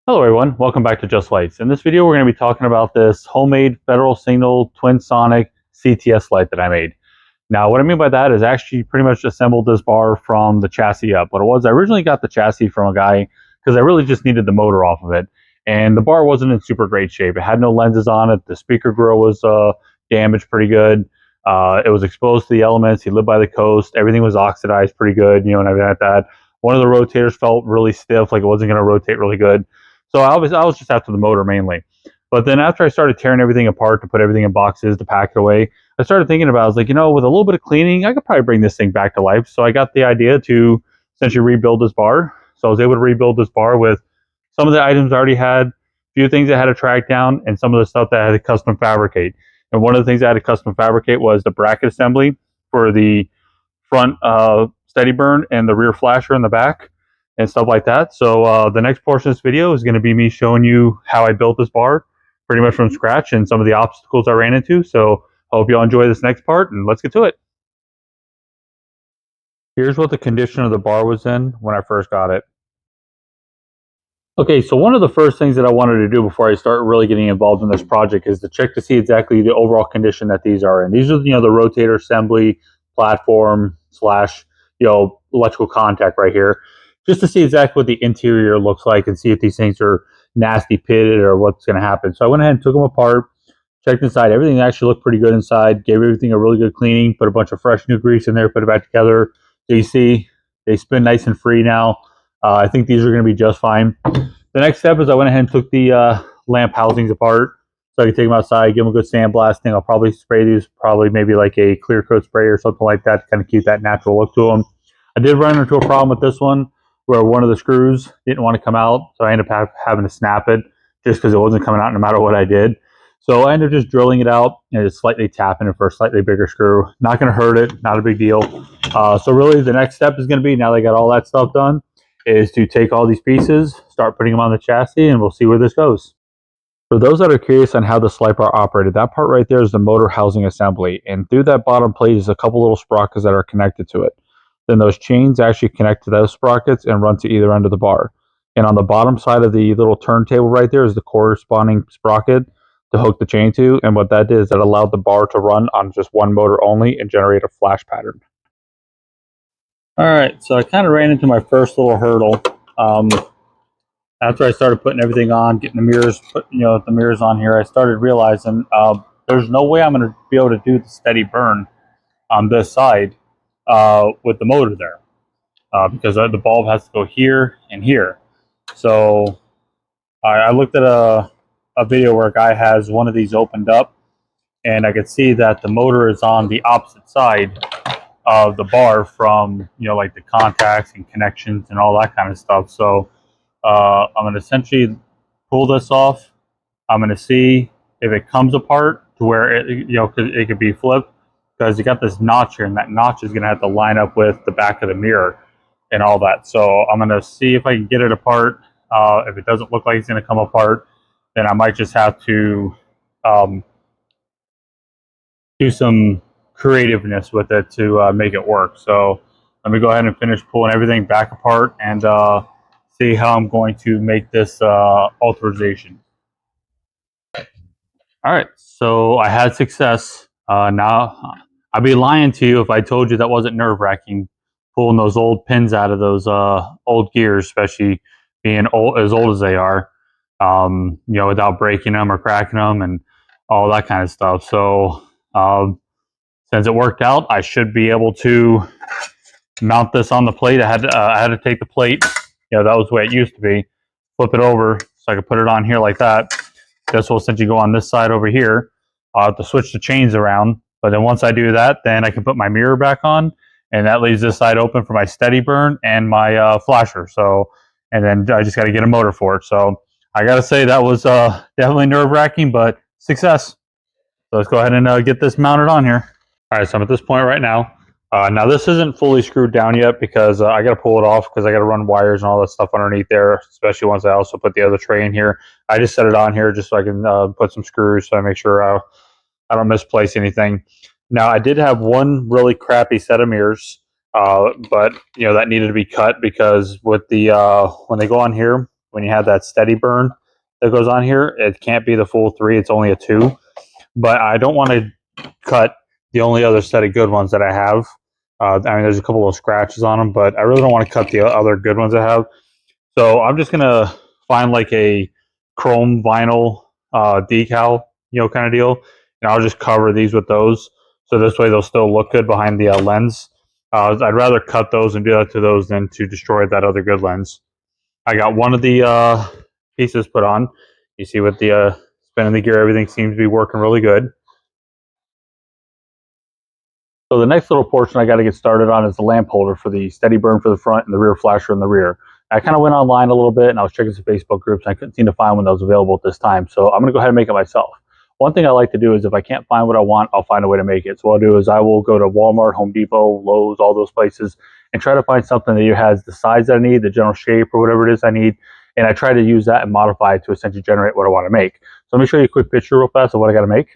Hello everyone, welcome back to Just Lights. In this video we're going to be talking about this homemade Federal Signal Twin Sonic CTS light that I made. Now what I mean by that is I actually pretty much assembled this bar from the chassis up. What it was, I originally got the chassis from a guy because I really just needed the motor off of it. And the bar wasn't in super great shape. It had no lenses on it. The speaker grill was damaged pretty good. It was exposed to the elements. He lived by the coast. Everything was oxidized pretty good, and everything like that. One of the rotators felt really stiff, like it wasn't going to rotate really good. So I was just after the motor mainly. But then after I started tearing everything apart to put everything in boxes to pack it away, I started thinking about, I was like, with a little bit of cleaning, I could probably bring this thing back to life. So I got the idea to essentially rebuild this bar. So I was able to rebuild this bar with some of the items I already had, a few things I had to track down, and some of the stuff that I had to custom fabricate. And one of the things I had to custom fabricate was the bracket assembly for the front steady burn and the rear flasher in the back and stuff like that. So the next portion of this video is going to be me showing you how I built this bar pretty much from scratch and some of the obstacles I ran into. So I hope you all enjoy this next part, and let's get to it. Here's what the condition of the bar was in when I first got it. Okay, so one of the first things that I wanted to do before I start really getting involved in this project is to check to see exactly the overall condition that these are in. These are, the rotator assembly platform slash, electrical contact right here, just to see exactly what the interior looks like and see if these things are nasty pitted or what's going to happen. So I went ahead and took them apart, checked inside. Everything actually looked pretty good inside. Gave everything a really good cleaning, put a bunch of fresh new grease in there, put it back together. So you see, they spin nice and free now. I think these are going to be just fine. The next step is I went ahead and took the lamp housings apart so I can take them outside, give them a good sandblasting. I'll probably spray these, maybe like a clear coat spray or something like that to kind of keep that natural look to them. I did run into a problem with this one where one of the screws didn't want to come out, so I ended up having to snap it just because it wasn't coming out no matter what I did. So I ended up just drilling it out and just slightly tapping it for a slightly bigger screw. Not going to hurt it, not a big deal. So really the next step is going to be, now that I got all that stuff done, is to take all these pieces, start putting them on the chassis, and we'll see where this goes. For those that are curious on how the slide bar operated, that part right there is the motor housing assembly, and through that bottom plate is a couple little sprockets that are connected to it. Then those chains actually connect to those sprockets and run to either end of the bar. And on the bottom side of the little turntable right there is the corresponding sprocket to hook the chain to, and what that did is that allowed the bar to run on just one motor only and generate a flash pattern. All right, so I kind of ran into my first little hurdle. After I started putting everything on, getting the mirrors, the mirrors on here, I started realizing there's no way I'm going to be able to do the steady burn on this side with the motor there because the bulb has to go here and here. So I looked at a video where a guy has one of these opened up, and I could see that the motor is on the opposite side of the bar from, like the contacts and connections and all that kind of stuff. So I'm going to essentially pull this off. I'm going to see if it comes apart to where it could be flipped, because you got this notch here, and that notch is going to have to line up with the back of the mirror and all that. So I'm going to see if I can get it apart. If it doesn't look like it's going to come apart, then I might just have to do some creativeness with it to make it work. So let me go ahead and finish pulling everything back apart and see how I'm going to make this alteration. All right, so I had success. Now I'd be lying to you if I told you that wasn't nerve-wracking, pulling those old pins out of those old gears, especially being as old as they are, without breaking them or cracking them and all that kind of stuff. So since it worked out, I should be able to mount this on the plate. I had to take the plate, that was the way it used to be, flip it over so I could put it on here like that. This will essentially go on this side over here. I'll have to switch the chains around, but then once I do that, then I can put my mirror back on, and that leaves this side open for my steady burn and my flasher. So, and then I just got to get a motor for it. So I got to say that was definitely nerve-wracking, but success. So let's go ahead and get this mounted on here. All right, so I'm at this point right now. Now this isn't fully screwed down yet because I got to pull it off because I got to run wires and all that stuff underneath there, especially once I also put the other tray in here. I just set it on here just so I can put some screws so I make sure I don't misplace anything. Now I did have one really crappy set of mirrors, but that needed to be cut because with the when they go on here, when you have that steady burn that goes on here. It can't be the full 3, it's only a 2. But I don't want to cut the only other set of good ones that I have. I mean, there's a couple of scratches on them, but I really don't want to cut the other good ones I have. So I'm just gonna find like a chrome vinyl decal, kind of deal, and I'll just cover these with those. So this way they'll still look good behind the lens. I'd rather cut those and do that to those than to destroy that other good lens. I got one of the pieces put on. You see with the spinning the gear, everything seems to be working really good. So the next little portion I got to get started on is the lamp holder for the steady burn for the front and the rear flasher in the rear. I kind of went online a little bit and I was checking some Facebook groups and I couldn't seem to find one that was available at this time. So I'm going to go ahead and make it myself. One thing I like to do is if I can't find what I want, I'll find a way to make it. So what I'll do is I will go to Walmart, Home Depot, Lowe's, all those places, and try to find something that has the size that I need, the general shape or whatever it is I need. And I try to use that and modify it to essentially generate what I want to make. So let me show you a quick picture real fast of what I got to make.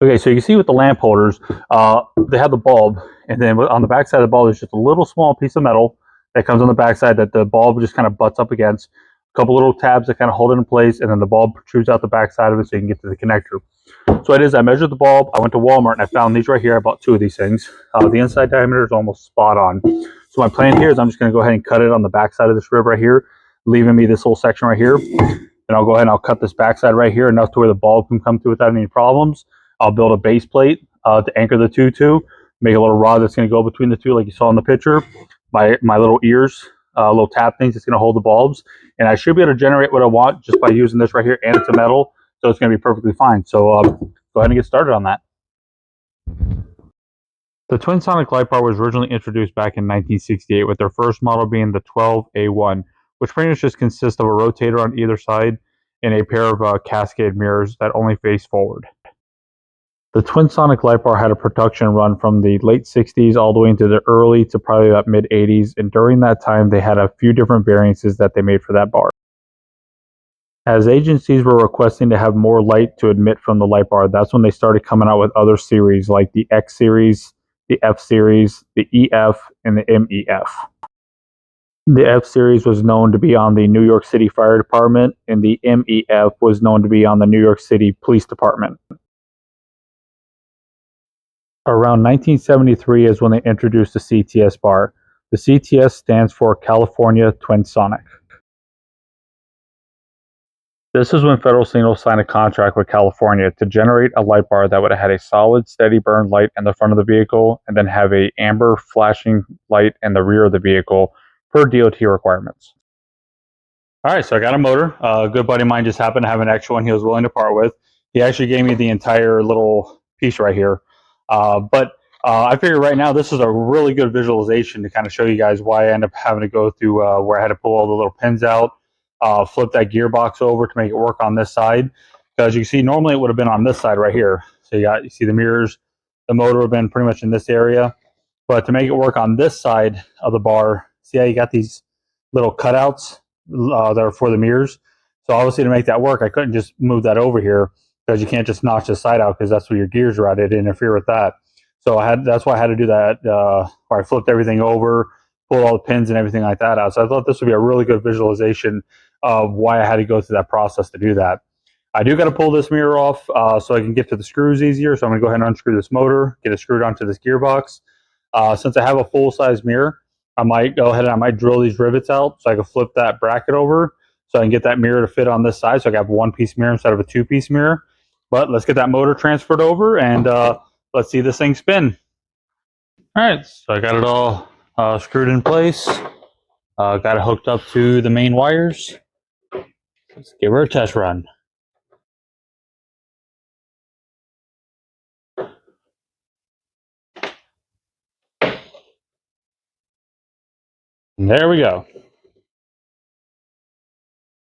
Okay, so you can see with the lamp holders, they have the bulb, and then on the back side of the bulb, there's just a little small piece of metal that comes on the back side that the bulb just kind of butts up against. A couple little tabs that kind of hold it in place, and then the bulb protrudes out the back side of it so you can get to the connector. So it is, I measured the bulb, I went to Walmart, and I found these right here. I bought 2 of these things. The inside diameter is almost spot on. So my plan here is I'm just going to go ahead and cut it on the back side of this rib right here, leaving me this whole section right here. And I'll go ahead and I'll cut this back side right here enough to where the bulb can come through without any problems. I'll build a base plate to anchor the two to, make a little rod that's going to go between the two like you saw in the picture. My little ears, little tap things that's going to hold the bulbs. And I should be able to generate what I want just by using this right here, and it's a metal, so it's going to be perfectly fine. So go ahead and get started on that. The twin sonic light bar was originally introduced back in 1968 with their first model being the 12A1, which pretty much just consists of a rotator on either side and a pair of cascade mirrors that only face forward. The twin sonic light bar had a production run from the late 60s all the way into the early to probably about mid 80s, and during that time they had a few different variances that they made for that bar. As agencies were requesting to have more light to emit from the light bar, that's when they started coming out with other series like the X series, the F series, the EF, and the MEF. The F series was known to be on the New York City Fire Department, and the MEF was known to be on the New York City Police Department. Around 1973 is when they introduced the CTS bar. The CTS stands for California Twin Sonic. This is when Federal Signal signed a contract with California to generate a light bar that would have had a solid, steady burn light in the front of the vehicle and then have a amber flashing light in the rear of the vehicle per DOT requirements. All right, so I got a motor. A good buddy of mine just happened to have an extra one he was willing to part with. He actually gave me the entire little piece right here. But I figure right now this is a really good visualization to kind of show you guys why I end up having to go through where I had to pull all the little pins out, flip that gearbox over to make it work on this side. Because you can see normally it would have been on this side right here. So you see the mirrors, the motor would have been pretty much in this area. But to make it work on this side of the bar, see how you got these little cutouts that are for the mirrors. So obviously to make that work, I couldn't just move that over here because you can't just notch the side out because that's where your gears are at. It interfere with that. So that's why I had to do that where I flipped everything over, pulled all the pins and everything like that out. So I thought this would be a really good visualization of why I had to go through that process to do that. I do got to pull this mirror off so I can get to the screws easier. So I'm going to go ahead and unscrew this motor, get it screwed onto this gearbox. Since I have a full-size mirror, I might go ahead and I might drill these rivets out so I can flip that bracket over so I can get that mirror to fit on this side so I can have one-piece mirror instead of a two-piece mirror. But let's get that motor transferred over and let's see this thing spin. All right, so I got it all screwed in place. Got it hooked up to the main wires. Let's give her a test run. And there we go.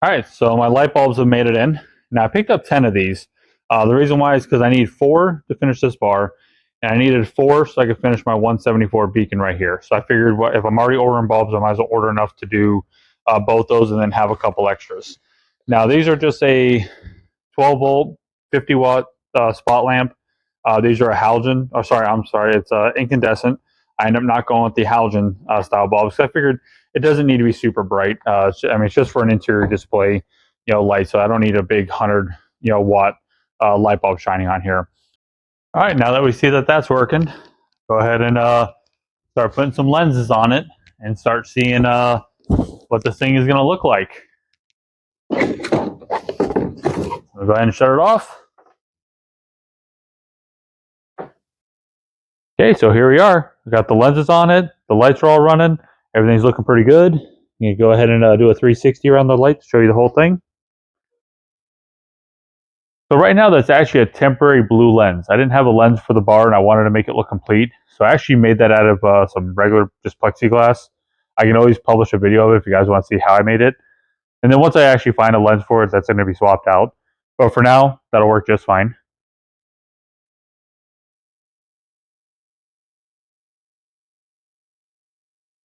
All right, so my light bulbs have made it in. Now I picked up 10 of these. The reason why is because I need 4 to finish this bar, and I needed 4 so I could finish my 174 beacon right here. So I figured if I'm already ordering bulbs, I might as well order enough to do both those and then have a couple extras. Now these are just a 12 volt, 50 watt spot lamp. These are a halogen. Oh, sorry, I'm sorry. It's incandescent. I end up not going with the halogen style bulbs because I figured it doesn't need to be super bright. I mean, it's just for an interior display, light. So I don't need a big 100, watt light bulb shining on here. All right, now that we see that that's working, go ahead and start putting some lenses on it and start seeing what this thing is going to look like. I'll go ahead and shut it off. Okay, so here we are. We got the lenses on it. The lights are all running. Everything's looking pretty good. You can go ahead and do a 360 around the light to show you the whole thing. So right now that's actually a temporary blue lens. I didn't have a lens for the bar and I wanted to make it look complete. So I actually made that out of some regular just plexiglass. I can always publish a video of it if you guys want to see how I made it. And then once I actually find a lens for it, that's going to be swapped out. But for now, that'll work just fine.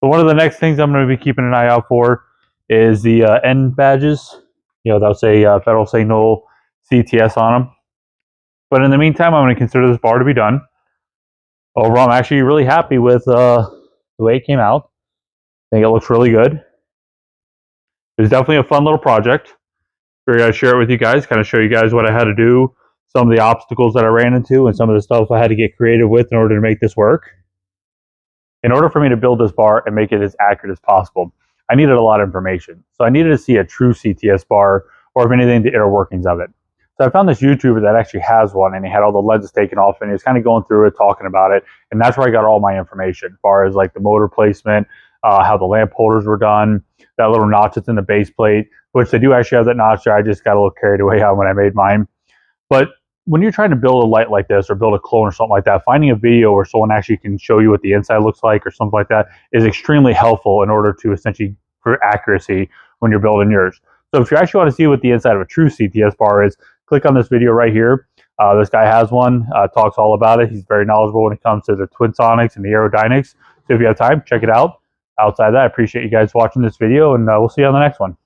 So one of the next things I'm going to be keeping an eye out for is the end badges. They'll say Federal Signal CTS on them. But in the meantime, I'm going to consider this bar to be done. Overall, I'm actually really happy with the way it came out. I think it looks really good. It was definitely a fun little project. Figured I'd share it with you guys, kind of show you guys what I had to do, some of the obstacles that I ran into, and some of the stuff I had to get creative with in order to make this work. In order for me to build this bar and make it as accurate as possible, I needed a lot of information. So I needed to see a true CTS bar, or if anything, the inner workings of it. So I found this YouTuber that actually has one, and he had all the lenses taken off, and he was kind of going through it, talking about it, and that's where I got all my information, as far as like the motor placement, how the lamp holders were done, that little notch that's in the base plate, which they do actually have that notch there. I just got a little carried away on when I made mine. But when you're trying to build a light like this or build a clone or something like that, finding a video where someone actually can show you what the inside looks like or something like that is extremely helpful in order to essentially for accuracy when you're building yours. So if you actually want to see what the inside of a true CTS bar is, click on this video right here. This guy has one, talks all about it. He's very knowledgeable when it comes to the twin sonics and the aerodynamics. So if you have time, check it out. Outside of that, I appreciate you guys watching this video, and we'll see you on the next one.